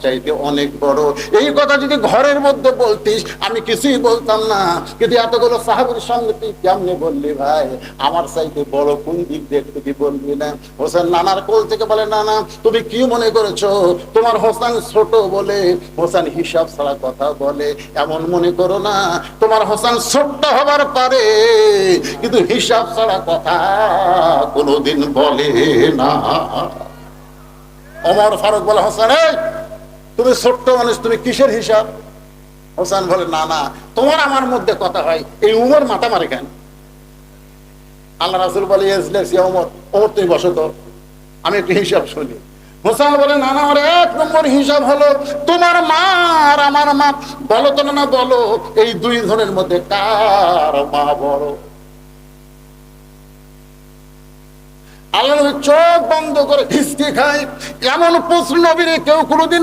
চাইতে অনেক বড়। এই কথা যদি ঘরের মধ্যে বলতিস আমি কিছুই বলতাম না, কিন্তু এতগুলো সাহাবীর সঙ্গে তুই কেমনে বললি ভাই? আমার চাইতে বড় কোন দিক দিয়ে তুই বলবি না? হোসেন নানার কোল থেকে বলে, না না, তুমি কি মনে করেছো তোমার হোসেন ছোট বলে হোসেন হিসাব ছাড়া কথা বলে? এমন মনে করো না, তোমার হোসেন ছোট্ট হবার পারে কিন্তু হিসাব ছাড়া কথা কোনোদিন বলে না। ওমর ফারুক বলে, হোসেন তুমি ছোট্ট মানুষ, তুমি কিসের হিসাব? হোসেন বলে, না না, তোমার আমার মধ্যে কথা হয়, এই উমর মাথা মারে কেন? আল্লাহ রাসূল বলে, ওমর, ওমর তুমি বসো তো, আমি একটু হিসাব শুনি। হোসেন বলে, না না, আমার 1 নম্বর হিসাব হলো তোমার মা আর আমার মা। বলো তো না, বলো এই 2 জনের মধ্যে কার মা বড়? আল্লাহ নবী চোখ বন্ধ করে হিসকি খায়। এমন প্রশ্ন নবীরে কেউ কোনোদিন